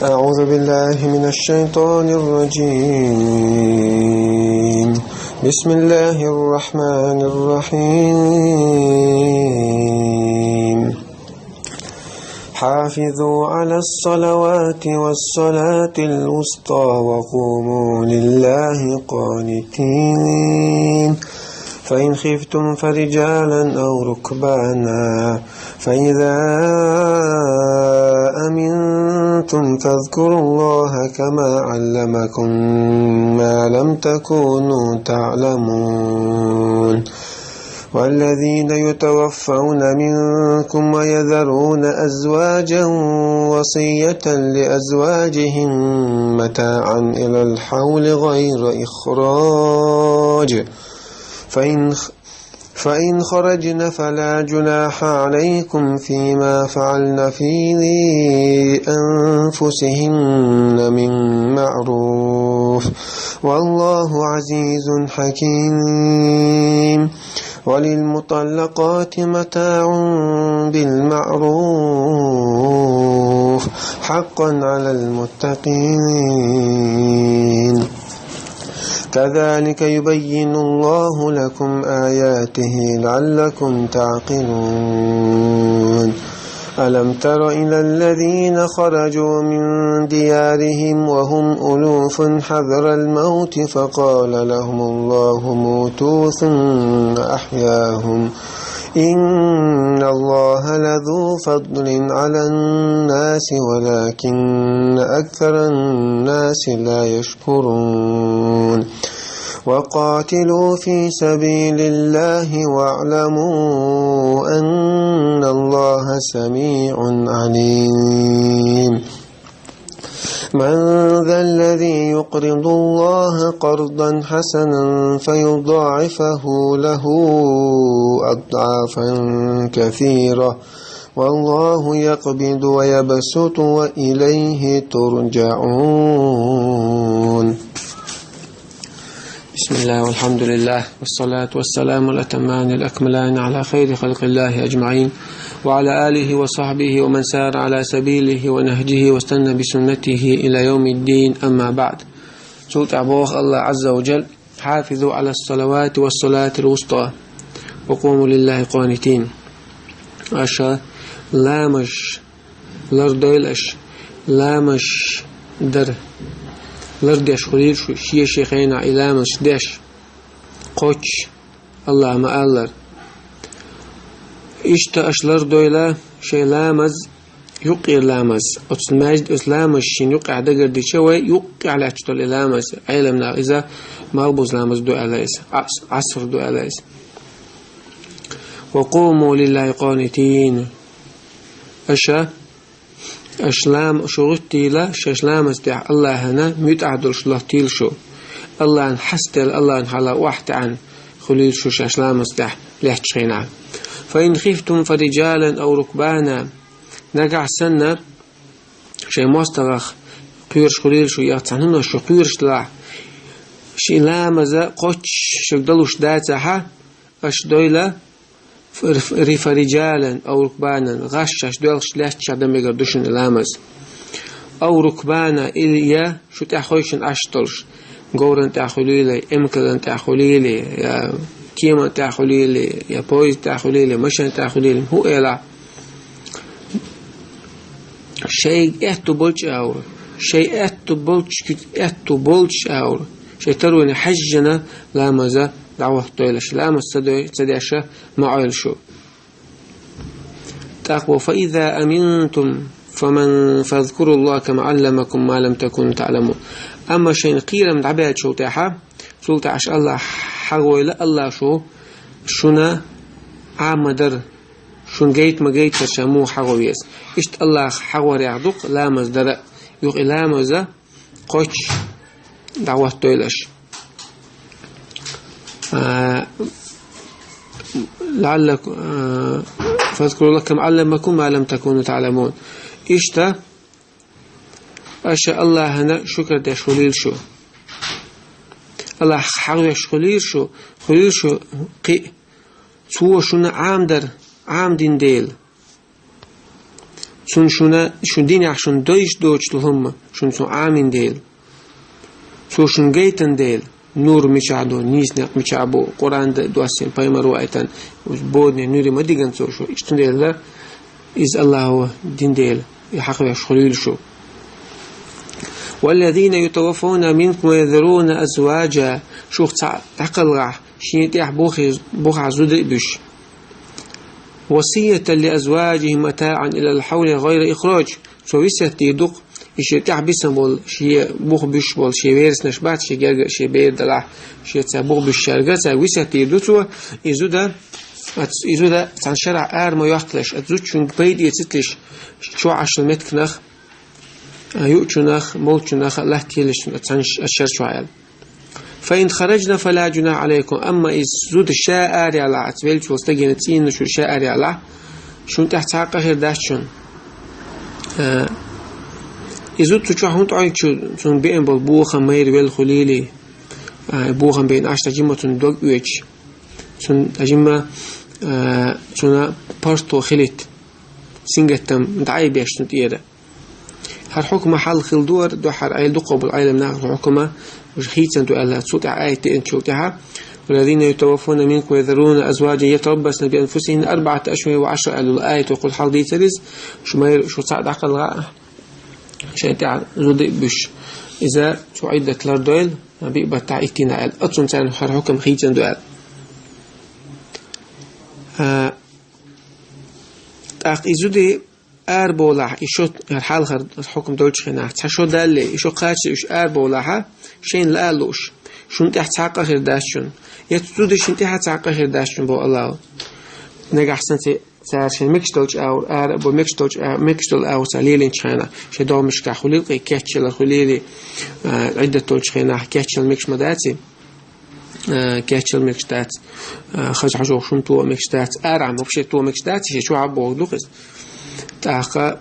أعوذ بالله من الشيطان الرجيم. بسم الله الرحمن الرحيم. حافظوا على الصلوات والصلاة الوسطى وقوموا لله قانتين. فإن خفتم فرجالا أو ركبانا فإذا أمنتم فاذكروا الله كما علمكم ما لم تكونوا تعلمون. والذين يتوفون منكم ويذرون أزواجا وصية لأزواجهم متاعا إلى الحول غير إخراج فإن خرجن فلا جناح عليكم فيما فعلن في أنفسهن من معروف والله عزيز حكيم. وللمطلقات متاع بالمعروف حقا على المتقين. كذلك يبين الله لكم آياته لعلكم تعقلون. ألم تر إلى الذين خرجوا من ديارهم وهم ألوف حذر الموت فقال لهم الله موتوا ثم أحياهم إن الله لذو فضل على الناس ولكن أكثر الناس لا يشكرون. وقاتلوا في سبيل الله واعلموا أن الله سميع عليم. من ذا الذي يقرض الله قرضا حسنا فيضاعفه له أضعافا كثيرة والله يقبض ويبسط وإليه ترجعون. بسم الله والحمد لله والصلاة والسلام الأتمان الأكملان على خير خلق الله أجمعين وعلى آله وصحبه ومن سار على سبيله ونهجه واستنى بسنته إلى يوم الدين. أما بعد. سورة أبوخ الله عز وجل حافظوا على الصلوات والصلاة الوسطى وقوموا لله قانتين. أشا لامش لردويلش لامش در لردش خليل شي شيخين إلامش دش قوش الله ما ألر إشتا أشلر دويلا شي لامز يقع لامز أتسماجد أسلامش شين يقع دقر دي شوي يقع على أشتول لامز علمنا إذا مربوز لامز دو ألايس عصر دو ألايس. وقوموا لله قانتين. أشلام شغلتي لا شلام استع الله هنا متعدل شلتيل شو الله نحستل الله نحلا واحد عن خليل شو شلام استع لحشينا. فإن خفتم فرجالا أو ركبانا نقع سنة شيء مستغخ قيرش خليل شو يعتنون شو قيرش لا شيء لا مزا قش شقدلوش داتها أش دويلا رجالا أو ركبانا غشش دوالش لاتش عدم يقردوشن الامز أو ركبانا إليا شو تأخويشن أشتلش قورن تأخوليلي إمكلن تأخوليلي يا كيما تأخوليلي يا بويز تأخوليلي مشان تأخوليلي هو إلا شيء أتبولش أور شيء أتبولش أور شيء تروين حجنا لا مزا دعوة طويلش لا مستدعش معايل شو تقوى. فإذا أمنتم فاذكروا الله كما علمكم ما لم تكونوا تعلمون. أما شيء قيرا من عباد شو تاحا سلطة عش الله حقوي لا الله شونا عامدر شون جيت ما جيت فرشامو حقويس إشت الله حقور يعدق لا مزدر يق لا مزا قش دعوة طويلش لعلك فاذكروا الله كما علمكم ما لم تكونوا تعلمون. إشتا أشاء الله هنا شكر ده خليل شو الله حقوش خليل شو سوى شنا عام دين ديل شون دين عشان دويش لهم شون سو آمين ديل شون جيتن ديل نور مشاهدو نيسنق مشابو قرآن دواسين بايمرو أيتن وبودني نوري مديجن شو إشتن ديل لا إز الله دين ديل يحقق يشخليل شو والذين يتوفون منكم ويذرون أزواجا شو تعقل راح شيء يح بوخ عزود بش وصية لأزواجهم متاعا إلى الحول غير إخراج شو وسيت يدق شيء تعبسن بول شيء بوخ بش بول شيء ويرس نشبات شيء جرج شيء بيد دلع شيء تبوخ بالشرجة وسيت يدوتوا يزودا عن شرع ما يحتلش أتزوج شون بيد يتتلش شو 10 متر كنخ يؤتنخ موتنخ الله تيلش تنش الشر شوال فإن خرجنا فلا جناح عليكم أما إذ زود الشاعر على عتبيل شو استجنتين شو الشاعر على شو تحت حق غير داشون إذا تشوفون تعيش شو بين بالبوخ مير والخليلي بوخ بين عشرة جمة دوق ويش شو تجمع شو بارتو خليت سنجتم دعي بيش نتيرة هالحكمة حل خلدور دو حر عيل دو قبل عيل من الحكمة وشخيتاً دو ألا تصوت آية انشوتها والذين يتوفون منكم ويذرون أزواجا يتربصن بأنفسهن 4 أشهر و10 قالوا الآية وقل حال دي ترز شو صعد عقل غاء شيء زودي بش إذا شو عدة لردويل بيقبل تعيتنا قال أتصن سان حكم خيتاً دو ألا إذا بولاح يشوت الحال خر الحكم دولش خناع تشو دالي يشو قاتش يش بولاها شين لالوش شون تحت حق غير داشون يتزود شين تحت حق غير داشون بو الله نجح سنتي صار شين مكشتولش أو بو مكشتول أو سليلين خنا شدوا مش كخليل كيتشل الخليلي عدة تولش خنا كيتشل مكش مداتي كيتشل مكشتات خرج حجو شون تو مكشتات عم وفش تو مكشتات شو عبو لوخس تاقا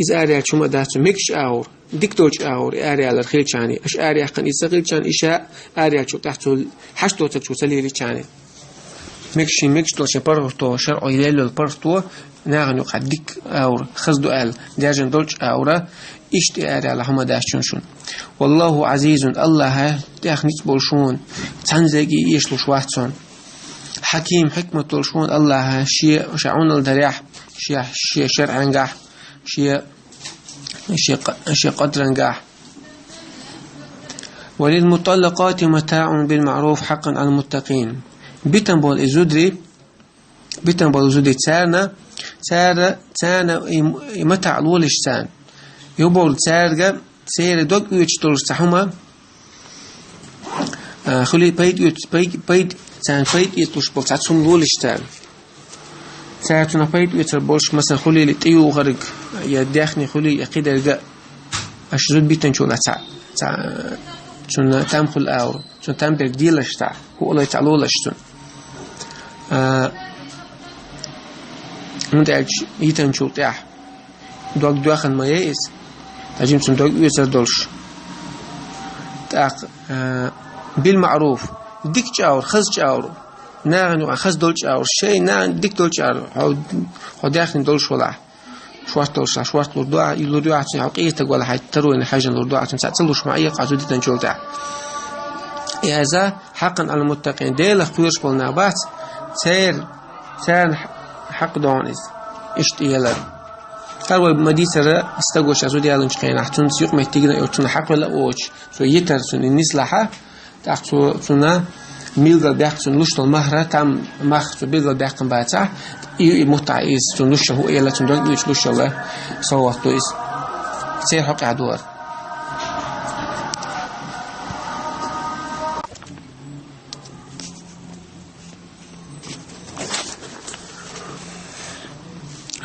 إذا أريال شو مدات مكش أور دكتورش أور أريال الخيل شاني أش أريال قن إستغل شان إشاء أريال شو تحته حشتو تشو سليلي شاني مكش توش برتو شرع يلل البرتو ناغنو قدك أور خزدو أل داجن دولش أورا إشت أريال هم داشون شون والله عزيز الله تأخنيت بولشون تنزقي يشلو شواتون حكيم حكمة تولشون الله شيء شعون الدريح شيء شرع نجاح شيء قدر نجاح وللمطلقات متاع بالمعروف حقا على المتقين بتنبول إزودري تسارنا متاع الولش سان يبول تسارجا سير دوك ويشتول سحوما خلي بيد سان بيد يتوش بول تسون الولش سان ساعتنا بيت ويتربولش مثلا خلي لتيو غرق يا داخني خلي يقيد الجا أشرد بيتن شو لا شو تامخل أو شو تامبر ديلش تاع هو الله يتعلو لشتون من تعج يتن شو تاع دوق داخل ما يئس تجيم شو دوق ويتردولش تاع بالمعروف ديك جاور خز جاور ناغنو أخذ دولش أو شيء ناغن ديك دولش أو داخل دولش ولا شوارت لردوع يلردوع عشان حقيقة ولا حاجة تروي حاجة لردوع عشان تسألوش معي قاعدوا دي تنشول تاع هذا حقا على المتقين ديل خيرش بالنابات سير حق دونيز إشت يلا تروي مديسر استجوش أزودي على نشقين عشان سيوق مهتجنا يوتنا حق ولا أوش سو يتر سن النسلحة تأخذ سنا ميلغل بيحسن لوش المهرة تام مخ بيلغل بيحكم بعدها متعيز تنلوش هو إيه لا تندق يشلوش الله صوت تويس سير حق عدوار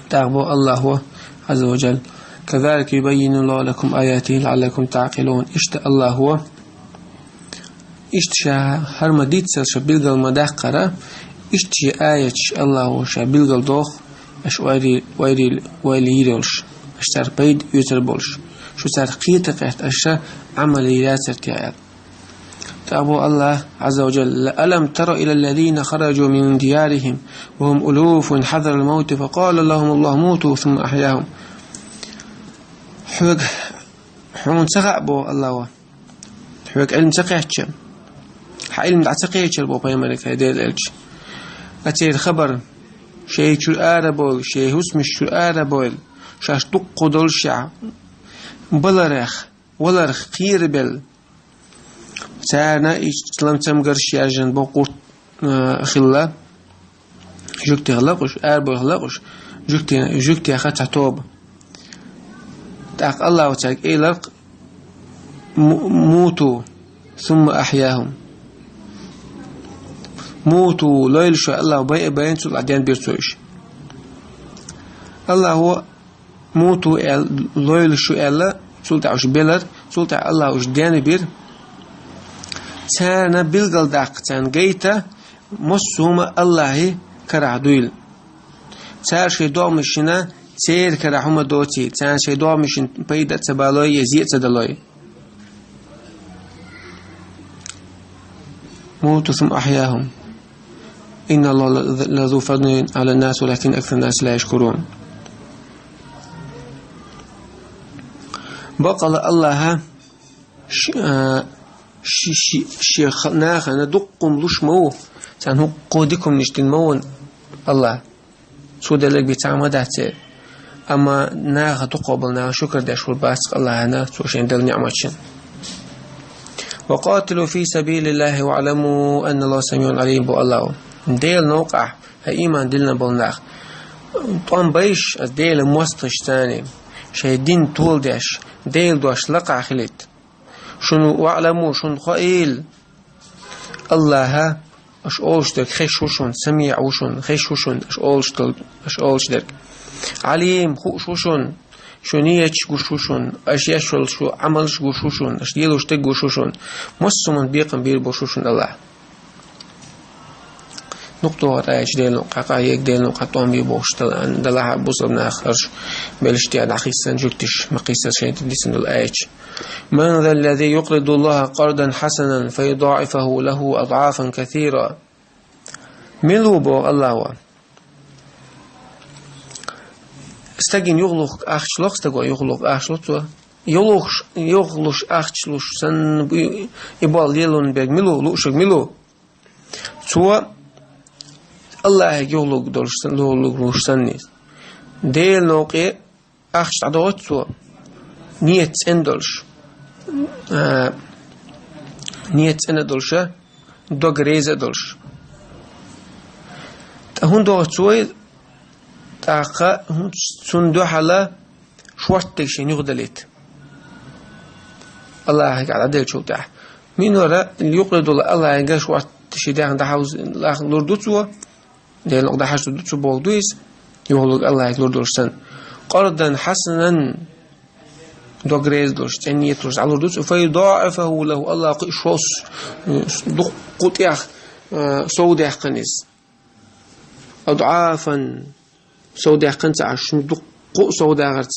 تعبوا الله عز وجل كذلك يبين الله لكم آياته لعلكم تعقلون اشتاء الله هو اشتشا هر مديد سل شبيلغل مداقرة اشتشي آية الله شبيلغل دوخ اش ويري يرولش اشتر بيد يتربولش شو سار قيتة قيت اشتا عمليات ارتعال تابو الله عز وجل ألم تر إلى الذين خرجوا من ديارهم وهم ألوف حذر الموت فقال لهم الله موتوا ثم أحياهم حوق حون سقع بو الله حوق علم سقيتش حعلم دع سقيتش بو بيملك هديل الج أتير خبر شيء شو آربول شيء اسمه شو آربول شاش دق دول شع بلرخ ولرخ خير بل سارنا إسلام تمغرش يارجن بقول خلا جوكتي خلاقش آربول خلاقش جوكتي أخذت توب تاق الله وتاق إيلق موتوا ثم أحياهم موتوا لا يلشوا الله بين سول عديان بيرتوش الله هو موتوا لا يلشوا الله سول تعوش بلر سول تع الله وش ديان بير تانا بلغل داق تان جيتا مصهم الله كرعدويل تار شي دومشنا سير كرحوم دوتي تان شي دومشن بيدا تبالوي يزيد تدلوي موتوا ثم أحياهم إن الله لذو فضل على الناس ولكن أكثر الناس لا يشكرون بقى الله شيخنا ندقم لش مو تان قودكم نشتنمون الله سود لك بتعمدات أما ناخ تقبلنا شكر داشور باسق الله أنا توشين دل نعمتشن وقاتلوا في سبيل الله واعلموا أن الله سميع عليم بو الله ديل نوقع هايمان دلنا بالناخ طان بيش ديل موستش تاني شايدين طول داش ديل دوش لقع خليت شنو واعلموا شنو خائل الله اش اولشتك خيش وشون سميع وشون خيش وشون اش اولشتك عليم خوش وشون شونيتش غشوشون اش يشول شو عملش غشوشون اش ديلوش تك غشوشون مسمن بيقم بير بوشوشون الله نقطة رأيش ديلو قاقايك ديلو قطعن بيبوشتل أن دلها بوصلنا آخرش بالاشتياد عقيسا جوكتش مقيسا شيء تديسن الآيش من ذا الذي يقرض الله قرضا حسنا فيضاعفه له أضعافا كثيرة ملو بو الله استجين يغلق أخشلوخ استجوا يغلق أخشلوخ يغلش أخشلوش سن يبال يلون بيج ملو لوشك ملو سوا الله يغلق دولشتن لوشتن ديل نوقي أخش عدوات سوا نيت اندولش نيت اندولش دوغ ريزة دولش هون دوغت سوا تاقا سندو حالا شوارتك شين يغدلت الله يقعد عدل شو تاح مين ورا اللي يقرض الله يقعد شوارت شيدان ده حوز لاخ لوردوتسو ده لو ده حاجه دوتسو بولدويس يقول الله يقول دورسن قرضا حسنا دوغريز دوش تاني يتروس على لوردوتسو فيضاعفه له الله قشوس قطيخ سوداخ قنيس اضعافا سوداخ قنت عش دق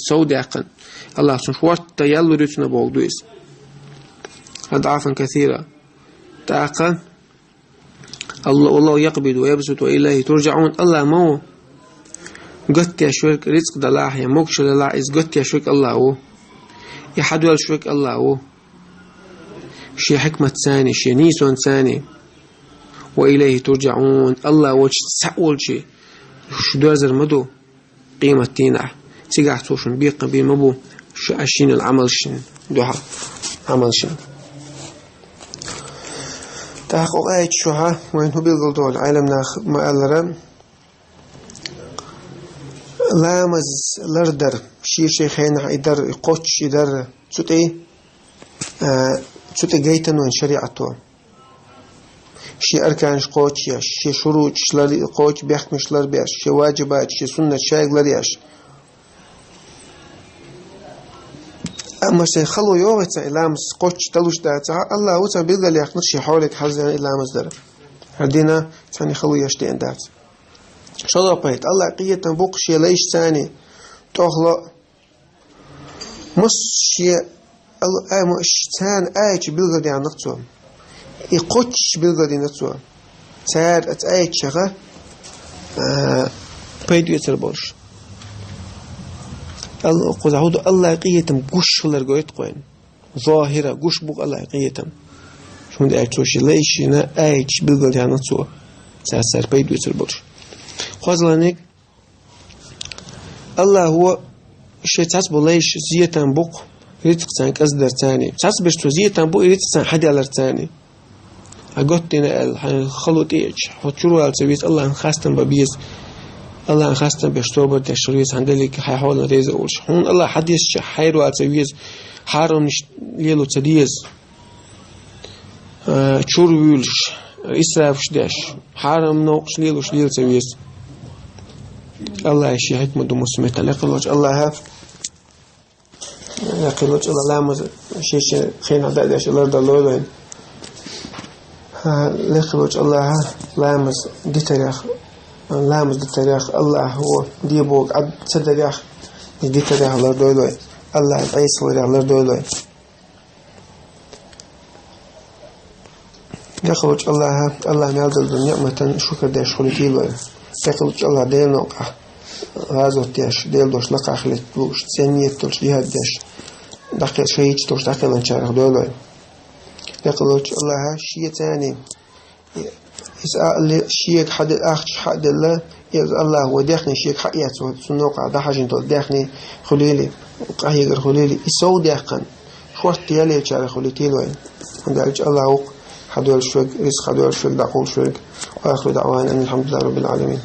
سوداخ قن الله سنشوات يالو ريتنا بولدويس أضعافا كثيرة تاقا الله يقبض ويبسط وإليه ترجعون الله مو قد يشوك رزق دلاح يموكش لله إذ قد يشوك الله يحدول شوك الله شي حكمة ثاني شي نيسون ثاني وإليه ترجعون الله وجه سأول شي شدوزر مدو قيمة تينع سيقع توشن بيقن بيمبو شاشين العمل شن دوها عمل شن تحقق آية شوها وين هو بيقول دول عالمنا ما ألرم لامز لردر شيخين إدر قوتش إدر تسوتي جيتن وين شريعته شي أركانش قوتش ياش شي شروط شلر قوتش بيحكمش لر بياش شي واجبات شي سنة شايق لر ياش أما شيء خلوا يوغت إلامس قوتش تلوش داتا الله وتا بيقل يخنر شي حولك حزن إلامس در هردينا ثاني خلوا يشتين دات شلو بيت الله قية بوق شي ليش ثاني تخلق مش شي ثان آيش بيقل يعني نقصه يقوتش بيقل نقصه سار آيش شغا بيد يتربوش الله قزعود الله قيتم قشلر قويت قوين ظاهرة قش بوق الله قيتم شو من أيتوش ليش نا أيش بيقول يعني صو سأسر بيدو يتربطش خازلانك الله هو شيء تحسب ليش زيتان بوق ريتك تانك أصدر تاني تحسب شو زيتان بوق ريتك تان حد على تاني أقطنا الخلوط إيش هتشروا على سبيل الله انخاستن ببيز الله انخاستن بشتوبر تشريس عندك حيحاول نتيزة أولش هون الله حديث حيروا على سبيل حارم ليلو تديز تشورولش إسرافش داش حارم نوقش ليلوش ليل سبيل الله يشي حكمة دو مسميت لقلوش الله هاف لقلوش الله لامز شيء خين عدد داش الله دلولين لقلوش الله لامز دي تاريخ لامز دي تاريخ الله هو ديبوك عد تاريخ دي تاريخ الله دلولين الله عيسى الله دلولين لقلوش الله نازل بالنعمة شكر داش خليتي لين لقلوش الله ديل نوقع غازو تيش ديل دوش لقا خليت بوش تسانية تلش جهاد داش دقيق شيء توش دقيق لنشارك دولوين يقولوش الله شيء تاني إذا شيء حد الآخر حد الله إذا الله هو داخني شيء حقيقة سنوقع ده حاجة انتو داخني خليلي وقاهيقر خليلي إسو داخن شوش تيالي يتشارك خليتي لوين عندك الله حدول شوك رزق حدول شوك دعقول شوك وآخر دعوان أن الحمد لله رب العالمين.